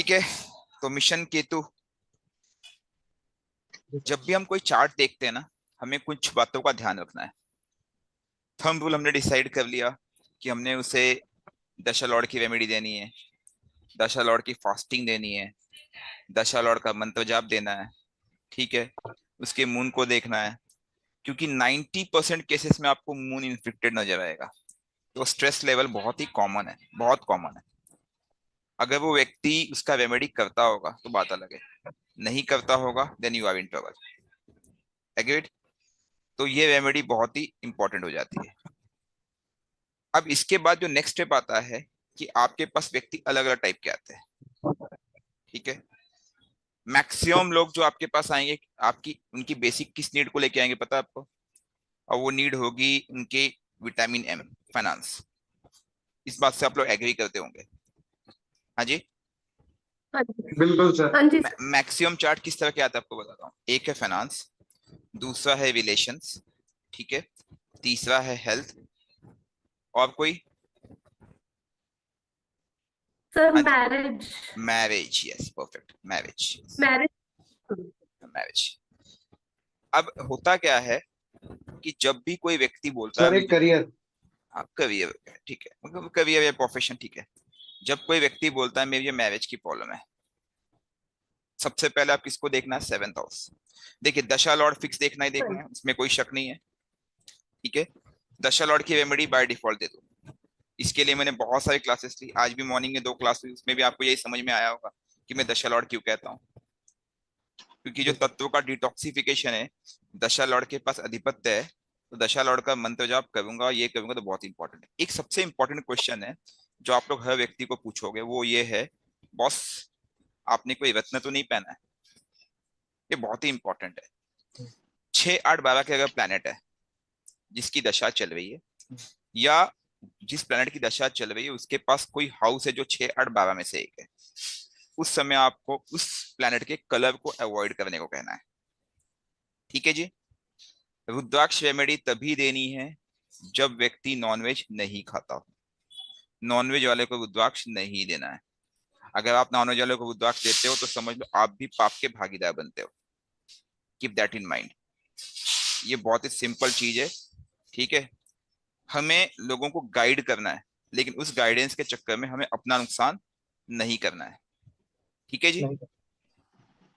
ठीक है। तो मिशन केतु, जब भी हम कोई चार्ट देखते हैं ना, हमें कुछ बातों का ध्यान रखना है। थंब रूल हमने डिसाइड कर लिया कि हमने उसे दशा लॉर्ड की रेमेडी देनी है, दशा लॉर्ड की फास्टिंग देनी है, दशा लॉर्ड का मंत्र जाप देना है। ठीक है। उसके मून को देखना है, क्योंकि 90% केसेस में आपको मून इन्फेक्टेड नजर आएगा। तो स्ट्रेस लेवल बहुत ही कॉमन है, बहुत कॉमन है। अगर वो व्यक्ति उसका रेमेडी करता होगा तो बात अलग है, नहीं करता होगा then you are in trouble. Agreed. तो ये रेमेडी बहुत ही इंपॉर्टेंट हो जाती है। अब इसके बाद जो नेक्स्ट स्टेप आता है कि आपके पास व्यक्ति अलग अलग टाइप के आते हैं। ठीक है। मैक्सिमम लोग जो आपके पास आएंगे, आपकी उनकी बेसिक किस नीड को लेके आएंगे पता है आपको? और वो नीड होगी उनके विटामिन एम, फाइनेंस। इस बात से आप लोग एग्री करते होंगे? हाँ जी। हाँ जी। बिल्कुल सर। हाँ जी सर। मैक्सिमम चार्ट किस तरह के आते हैं आपको बताता हूँ। एक है फाइनेंस, दूसरा है रिलेशंस, ठीक है, तीसरा है हेल्थ, और कोई? सर हाँ जी, marriage. Marriage. Yes, perfect, marriage. Marriage. Marriage. अब होता क्या है कि जब भी कोई व्यक्ति बोलता है सर एक मुझे, करियर। हाँ करियर, ठीक है, मतलब करियर या प्रोफेशन, ठीक है। जब कोई व्यक्ति बोलता है मेरी ये मैरिज की प्रॉब्लम है, सबसे पहले आप किसको देखना है? Seventh house. देखिए, दशा लॉर्ड फिक्स देखना ही हाँ देखना जी। है, उसमें कोई शक नहीं है। ठीक है। दशा लॉर्ड की रेमेडी बाय डिफॉल्ट दे दो। इसके लिए मैंने बहुत सारी क्लासेस ली, आज भी मॉर्निंग में 2 क्लास हुई, उसमें भी आपको यही समझ में आया होगा कि मैं दशा लॉर्ड क्यों कहता हूँ। क्योंकि जो तत्वों का डिटॉक्सिफिकेशन है, दशा लॉर्ड के पास अधिपत्य है। तो दशा लॉर्ड का मंत्र जाप करूंगा, ये करूंगा, तो बहुत इंपॉर्टेंट है। एक सबसे इंपॉर्टेंट क्वेश्चन है जो आप लोग हर व्यक्ति को पूछोगे, वो ये है, बॉस आपने कोई रत्न तो नहीं पहना है? ये बहुत ही इंपॉर्टेंट है। 6 8 12 के अगर प्लेनेट है जिसकी दशा चल रही है, या जिस प्लेनेट की दशा चल रही है उसके पास कोई हाउस है जो 6 8 12 में से एक है, उस समय आपको उस प्लेनेट के कलर को अवॉइड करने को कहना है। ठीक है जी। रुद्राक्ष रेमेडी तभी देनी है जब व्यक्ति नॉनवेज नहीं खाता हो। नॉनवेज वाले को रुद्राक्ष नहीं देना है। अगर आप नॉनवेज वाले को रुद्राक्ष देते हो तो समझ लो आप भी पाप के भागीदार बनते हो। Keep that in mind. ये बहुत ही सिंपल चीज है। ठीक है। हमें लोगों को गाइड करना है, लेकिन उस गाइडेंस के चक्कर में हमें अपना नुकसान नहीं करना है। ठीक है जी। नहीं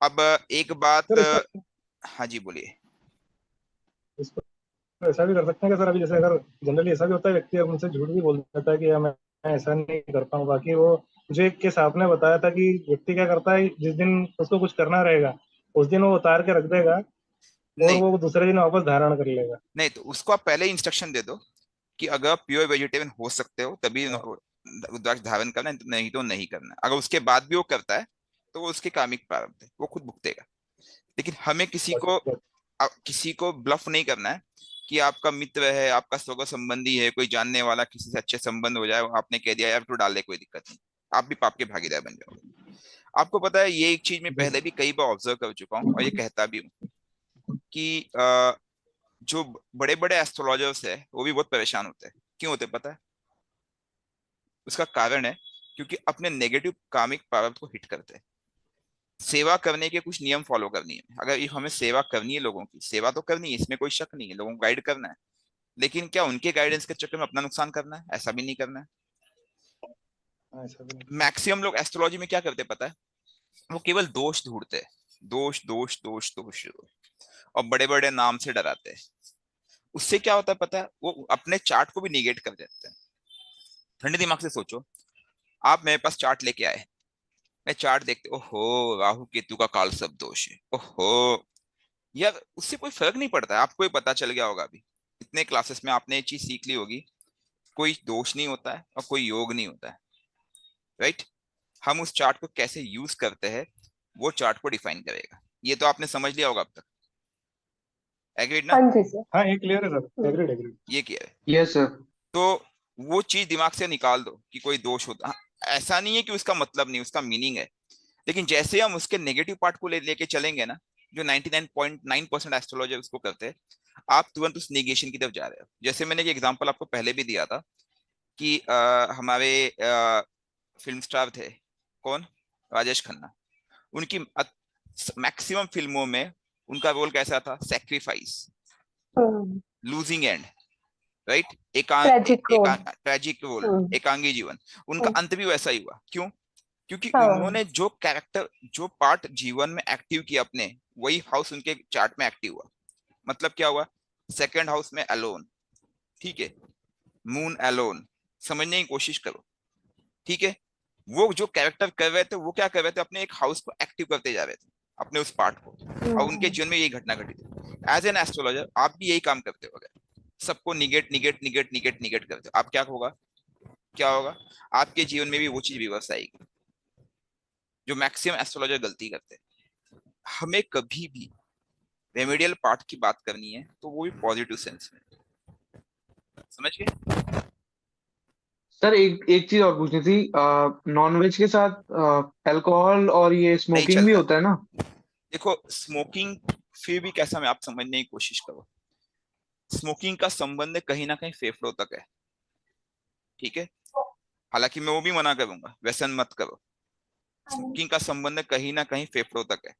अब एक बात, सर, इसमें हाँ जी बोलिए। इसको ऐसा भी कर सकते हैं कि सर, अभी जैसे अगर जनरली ऐसा भी होता है, व्यक्ति अब उनसे झूठ भी बोल देता है कि मैं ऐसा नहीं करता हूँ। बाकी वो मुझे एक केस आपने बताया था कि व्यक्ति क्या करता है, जिस दिन उसको कुछ करना रहेगा उस दिन वो उतार के रख देगा और नहीं वो दूसरे दिन वापस धारण कर लेगा। नहीं, तो उसको आप पहले ही इंस्ट्रक्शन दे दो कि अगर आप प्योर वेजिटेरियन हो सकते हो तभी हाँ। रुद्राक्ष धारण करना है, नहीं तो नहीं करना है। अगर उसके बाद भी वो करता है तो वो उसके कामिक प्रारब्ध है, वो खुद भुगतेगा। लेकिन हमें किसी को ब्लफ नहीं करना है कि आपका मित्र है, आपका सगा संबंधी है, कोई जानने वाला, किसी से अच्छे संबंध हो जाए, आपने कह दिया यार तू डाल दे, कोई दिक्कत नहीं, आप भी पाप के भागीदार बन जाओगे। आपको पता है, ये एक चीज मैं जी पहले भी कई बार ऑब्जर्व कर चुका हूँ और ये कहता भी हूँ कि जो बड़े बड़े एस्ट्रोलॉजर्स है वो भी बहुत परेशान होते हैं। क्यों होते हैं पता है? उसका कारण है क्योंकि अपने नेगेटिव कामिक प्रारब्ध को हिट करते हैं। सेवा करने के कुछ नियम फॉलो करनी है। अगर ये हमें सेवा करनी है, लोगों की सेवा तो करनी है, इसमें कोई शक नहीं है, लोगों को गाइड करना है। लेकिन क्या उनके गाइडेंस के चक्कर में अपना नुकसान करना है? ऐसा भी नहीं करना है। हाँ, ऐसा भी नहीं। मैक्सिमम लोग एस्ट्रोलॉजी में क्या करते हैं पता है? वो केवल दोष ढूंढते हैं, दोष दोष दोष दोष, और बड़े बड़े नाम से डराते हैं। उससे क्या होता है पता है? वो अपने चार्ट को भी निगेट कर देते हैं। ठंडे दिमाग से सोचो, आप मेरे पास चार्ट लेके आए, मैं चार्ट देखते, ओहो राहु केतु का काल सब दोष है, ओहो यार, उससे कोई फर्क नहीं पड़ता है। आपको ही पता चल गया होगा अभी, इतने क्लासेस में आपने ये चीज सीख ली होगी, कोई दोष नहीं होता है और कोई योग नहीं होता है। राइट। हम उस चार्ट को कैसे यूज करते हैं वो चार्ट को डिफाइन करेगा। ये तो आपने समझ लिया होगा अब तक। एग्रीड ना? हाँ जी सर। हाँ, ये क्लियर है सर। हम्म। Agreed agreed. ये किया है। Yes sir. तो वो चीज दिमाग से निकाल दो कि कोई दोष होता, हाँ, ऐसा नहीं है कि उसका मतलब नहीं, उसका मीनिंग है। लेकिन जैसे हम उसके नेगेटिव पार्ट को लेके चलेंगे ना, जो 99.9% एस्ट्रोलॉजर उसको करते हैं, आप तुरंत उस नेगेशन की तरफ जा रहे हो। जैसे मैंने ये एग्जांपल आपको पहले भी दिया था कि हमारे फिल्म स्टार थे, कौन, राजेश खन्ना। उनकी मैक्सिमम फिल्मों में उनका रोल कैसा था? Sacrifice, losing end, right, tragic role. Tragic role, एकांगी जीवन। उनका हम्म, अंत भी वैसा ही हुआ। क्यों? क्योंकि हाँ। उन्होंने जो कैरेक्टर, जो पार्ट जीवन में एक्टिव किया अपने, वही हाउस उनके चार्ट में एक्टिव हुआ। मतलब क्या हुआ? सेकंड हाउस में अलोन, ठीक है, मून अलोन, समझने की कोशिश करो, ठीक है। वो जो कैरेक्टर कर रहे थे, वो क्या कर रहे थे? अपने एक हाउस को एक्टिव करते जा रहे थे, अपने उस पार्ट को। और उनके जीवन में यही घटना घटी थी। एज एन एस्ट्रोलॉजर आप भी यही काम करते हो, अगर सबको negate negate negate negate negate करते हो, आप क्या होगा, क्या होगा? आपके जीवन में भी वो चीज रिवर्स आएगी जो मैक्सिमम एस्ट्रोलॉजर गलती करते हैं। हमें कभी भी रेमेडियल पार्ट की बात करनी है तो वो भी पॉजिटिव सेंस में, समझ गए? सर एक एक चीज और पूछनी थी। नॉन वेज के साथ अल्कोहल और ये नहीं स्मोकिंग भी चलता। होता है ना? देखो स्मोकिंग फिर भी कैसा, मैं आप समझने की कोशिश करो। स्मोकिंग का संबंध कहीं ना कहीं फेफड़ों तक है, ठीक है। हालांकि मैं वो भी मना करूंगा, व्यसन मत करो। स्मोकिंग का संबंध कहीं ना कहीं फेफड़ों तक है।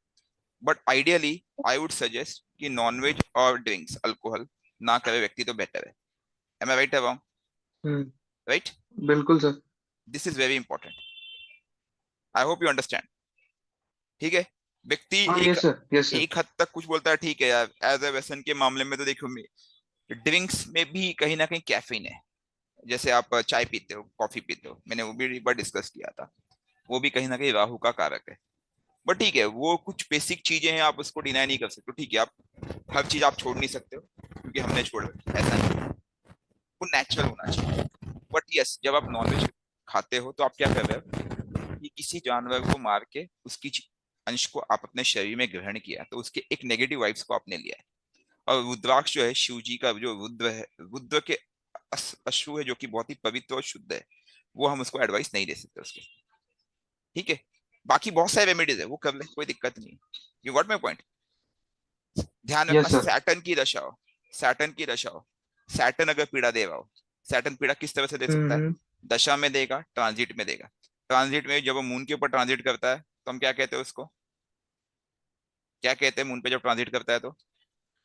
But ideally I would suggest कि नॉनवेज और ड्रिंक्स, अल्कोहल ना करे व्यक्ति तो बेटर है। Am I right about? Hmm. Right, बिल्कुल सर। This is very important. I hope you understand, ठीक है। व्यक्ति हाँ एक यस सर, यस सर। एक हद तक कुछ बोलता है, ठीक है यार, एज ए व्यसन के मामले में तो देखो, ड्रिंक्स में भी कहीं ना कहीं कैफीन है। जैसे आप चाय पीते हो, कॉफी पीते हो, मैंने वो भी एक बार डिस्कस किया था, वो भी कहीं ना कहीं राहु का कारक है। बट ठीक है, वो कुछ बेसिक चीजें हैं, आप उसको डिनाई नहीं कर सकते, ठीक है। आप हर चीज आप छोड़ नहीं सकते हो, क्योंकि हमने छोड़ा, ऐसा नहीं। वो नेचुरल होना चाहिए। बट यस, जब आप नॉनवेज खाते हो तो आप क्या कर रहे हो कि किसी जानवर को मार के उसकी अंश को आप अपने शरीर में ग्रहण किया, तो उसके एक नेगेटिव वाइब्स को आपने लिया है। और रुद्राक्ष जो है, शिव जी का जो रुद्र है, रुद्र के अश्रु है, जो कि बहुत ही पवित्र और शुद्ध है, वो हम उसको एडवाइस नहीं दे सकते उसके, ठीक है। बाकी बहुत सारे रेमेडीज है, वो कर ले, कोई दिक्कत नहीं। You got my point? ध्यान रखना, यस सर। सैटर्न की दशा हो, सैटर्न की दशा हो, सैटर्न अगर पीड़ा दे रहा हो, सैटर्न पीड़ा किस तरह से दे सकता है? हम्म। दशा में देगा, ट्रांजिट में देगा। ट्रांजिट में जब वो मून के ऊपर ट्रांजिट करता है तो हम क्या कहते हैं उसको? क्या कहते हैं मून पे जब ट्रांजिट करता है तो?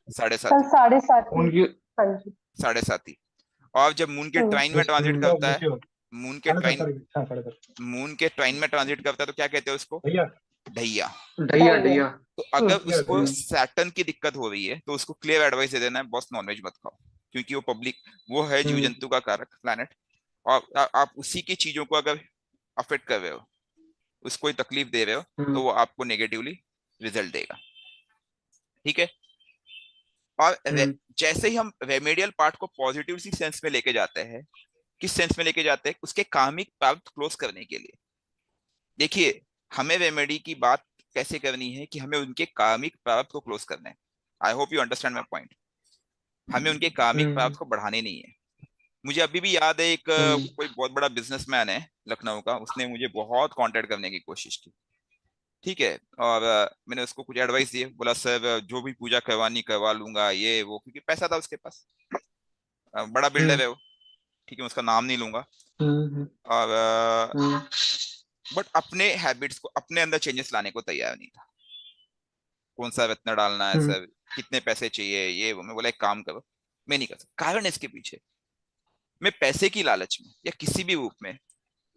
साढ़े सर साथी, 7:30। उनकी। हाँ जी। साढ़े साथी। और जब मून के हम्म। ट्राइन में ट्रांजिट हम्म। करता है, मृत्यु। मून के साढ़े दस, ट्राइन, सॉरी, हाँ, 10:30। मून के ट्राइन में ट्रांजिट करता है तो क्या कहते हैं उसको? भैया। ढैया। ढैया ढाई है। ढैया। तो अगर भैया, उसको भैया। सैटर्न की दिक्कत हो रही है तो उसको क्लियर एडवाइस दे देना है, बॉस नॉनवेज मत खाओ, क्योंकि वो पब्लिक, वो है जीव हम्म। जंतु का कारक प्लैनेट। और आप उसी की चीजों को अगर अफेक्ट कर रहे हो, उसको ही तकलीफ दे रहे हो, तो हम्म। वो आपको नेगेटिवली रिजल्ट देगा, ठीक है। और हम्म। जैसे ही हम रेमेडियल पार्ट को पॉजिटिव सी सेंस में लेके जाते हैं, किस सेंस में लेके जाते हैं? उसके कामिक प्राप्त क्लोज करने के लिए। देखिए, हमें रेमेडी की बात कैसे करनी है कि हमें उनके कामिक प्रारब्ध को क्लोज करना है। आई hope you understand my point. हमें उनके कामिक हम्म। प्रारब्ध को बढ़ाने नहीं है। मुझे अभी भी याद है, एक हम्म। कोई बहुत बड़ा बिजनेसमैन है लखनऊ का, उसने मुझे बहुत कांटेक्ट करने की कोशिश की, ठीक है। और मैंने उसको कुछ एडवाइस दी, बोला सर जो भी पूजा करवानी करवा लूंगा, ये वो, क्योंकि पैसा था उसके पास। बड़ा बिल्डर हम्म। है वो, ठीक है, मैं उसका नाम नहीं लूंगा। हम्म। और हम्म। बट अपने हैबिट्स को, अपने अंदर चेंजेस लाने को तैयार नहीं था। कौन सा रत्न डालना है हम्म। सर, कितने पैसे चाहिए, ये वो। मैं बोला एक काम करो, मैं नहीं कर सकता। कारण इसके पीछे, मैं पैसे की लालच में या किसी भी रूप में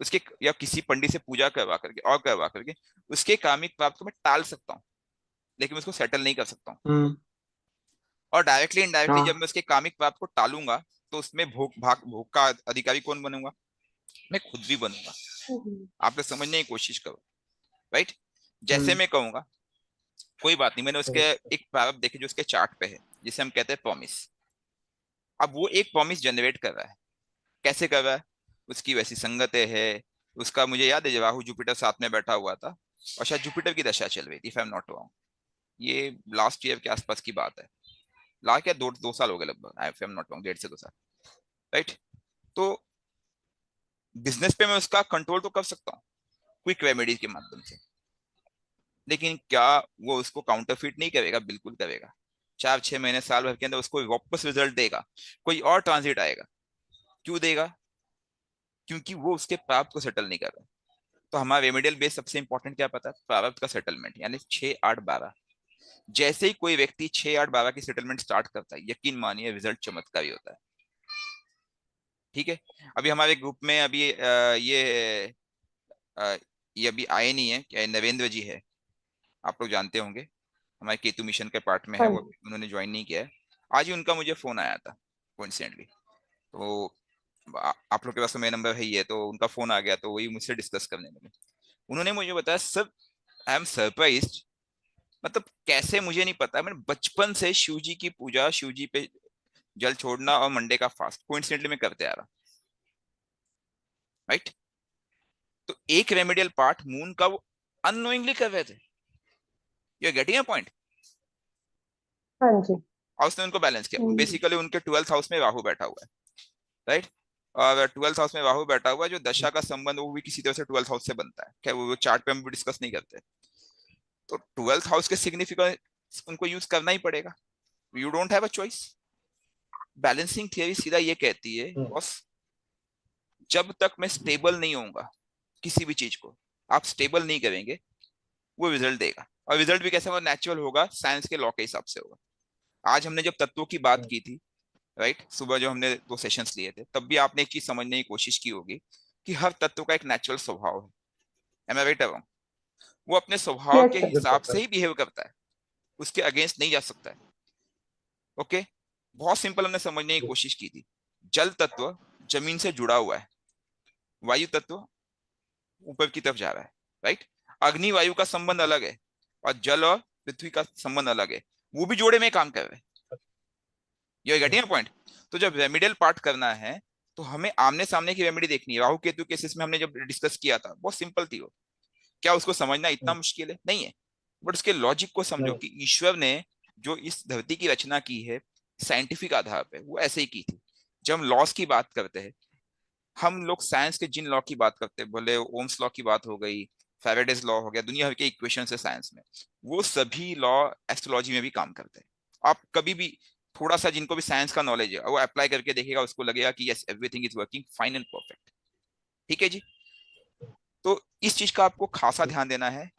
उसके, या किसी पंडित से पूजा करवा करके और करवा करके उसके कामिक प्राप्त को मैं टाल सकता हूँ, लेकिन मैं उसको सेटल नहीं कर सकता हूँ। हम्म। और डायरेक्टली इनडायरेक्टली जब हाँ। मैं उसके कामिक प्राप्त को टालूंगा, तो उसमें भोग का अधिकारी कौन बनूंगा? मैं खुद भी बनूंगा। आप लोग समझने की कोशिश करो, राइट। जैसे हम्म। मैं कहूंगा, कोई बात नहीं, मैंने उसके एक प्रारब्ध देखे जो उसके चार्ट पे है, जिसे हम कहते हैं प्रॉमिस। अब वो एक प्रॉमिस जनरेट कर रहा है, कैसे कर रहा है? उसकी वैसी संगतें है, उसका मुझे याद है जब राहु जुपिटर साथ में बैठा हुआ था, और शायद जुपिटर की दशा चल रही थी, if I am not wrong. ये लास्ट ईयर के आसपास की बात है, ला क्या, दो दो साल हो गए लगभग, आई एम नॉट रॉन्ग, 1.5 से 2 साल, राइट। तो बिजनेस पे मैं उसका कंट्रोल तो कर सकता हूँ क्विक रेमेडीज के माध्यम से, लेकिन क्या वो उसको काउंटरफिट नहीं करेगा? बिल्कुल करेगा। 4-6 महीने, साल भर के अंदर उसको वापस रिजल्ट देगा, कोई और ट्रांजिट आएगा। क्यों देगा? क्योंकि वो उसके प्राप्त को सेटल नहीं कर रहा। तो हमारा रेमेडियल बेस सबसे इंपॉर्टेंट क्या पता है? प्रारब्ध का सेटलमेंट, यानी 6, 8, 12। जैसे ही कोई व्यक्ति 6, 8, 12 की सेटलमेंट स्टार्ट करता है, यकीन मानिए रिजल्ट चमत्कारी होता है। ठीक है। अभी हमारे ग्रुप में अभी अ, ये अभी आए नहीं है, क्या नरेंद्र जी है, आप लोग जानते होंगे, हमारे केतु मिशन के पार्ट में है हाँ वो, जी। उन्होंने ज्वाइन नहीं किया है। आज ही उनका मुझे फोन आया था कोइंसिडेंटली। तो आप लोग के पास तो मेरा नंबर है ही है, तो उनका फोन आ गया, तो वही मुझसे डिस्कस करने लगे। उन्होंने मुझे बताया, सर आई एम सरप्राइज्ड, मतलब कैसे मुझे नहीं पता, मैंने बचपन से शिव जी की पूजा, शिव जी पे जल छोड़ना और मंडे का फास्ट कोइंसिडेंटली में करते आ रहा, राइट। तो एक रेमेडियल पार्ट मून का वो अननोइंगली कर रहे थे। You getting a point? हाँ जी। और उसने उनको बैलेंस किया। हम्म, बेसिकली उनके 12th हाउस में राहु बैठा हुआ है, राइट। और 12th हाउस में राहु बैठा हुआ है, जो दशा का संबंध वो भी किसी तरह से 12th हाउस से बनता है, क्या वो चार्ट पे हम भी डिस्कस नहीं करते। तो 12th हाउस के सिग्निफिकेंस उनको यूज करना ही पड़ेगा, you don't have a choice. Balancing theory सीधा ये कहती है बॉस, जब तक मैं स्टेबल नहीं होऊंगा किसी भी चीज को, आप स्टेबल नहीं करेंगे, वो रिजल्ट देगा। और रिजल्ट भी कैसे होगा? नेचुरल होगा, साइंस के लॉ के हिसाब से होगा। आज हमने जब तत्वों की बात की थी, राइट, सुबह जो हमने 2 सेशंस लिए थे, तब भी आपने एक चीज समझने की कोशिश की होगी कि हर तत्व का एक नेचुरल स्वभाव है। Am I right? वो अपने स्वभाव यस के सर। हिसाब बिल्कुल से सर। ही बिहेव करता है, उसके अगेंस्ट नहीं जा सकता है। ओके। बहुत सिंपल हमने समझने की कोशिश की थी। जल तत्व जमीन से जुड़ा हुआ है, वायु तत्व ऊपर की तरफ जा रहा है, राइट। अग्नि वायु का संबंध अलग है, और जल और पृथ्वी का संबंध अलग है, वो भी जोड़े में काम कर रहे हैं। ये गेटिंग पॉइंट? तो जब रेमेडियल पार्ट करना है, तो हमें आमने सामने की रेमेडी देखनी है। राहु केतु केसेस में हमने जब डिस्कस किया था, बहुत सिंपल थी वो। क्या उसको समझना इतना मुश्किल है? नहीं है। बट उसके लॉजिक को समझो नहीं। कि ईश्वर ने जो इस धरती की रचना की है साइंटिफिक आधार पे, वो ऐसे ही की थी। जब हम लॉस की बात करते हैं, हम लोग साइंस के जिन लॉ की बात करते हैं, बोले ओम्स लॉ की बात हो गई, फैराडेज लॉ हो गया, दुनिया भर के इक्वेशन है साइंस में, वो सभी लॉ एस्ट्रोलॉजी में भी काम करते हैं। आप कभी भी थोड़ा सा, जिनको भी साइंस का नॉलेज है, वो अप्लाई करके देखेगा, उसको लगेगा कि yes everything is working fine and perfect. ठीक है जी। तो इस चीज का आपको खासा ध्यान देना है।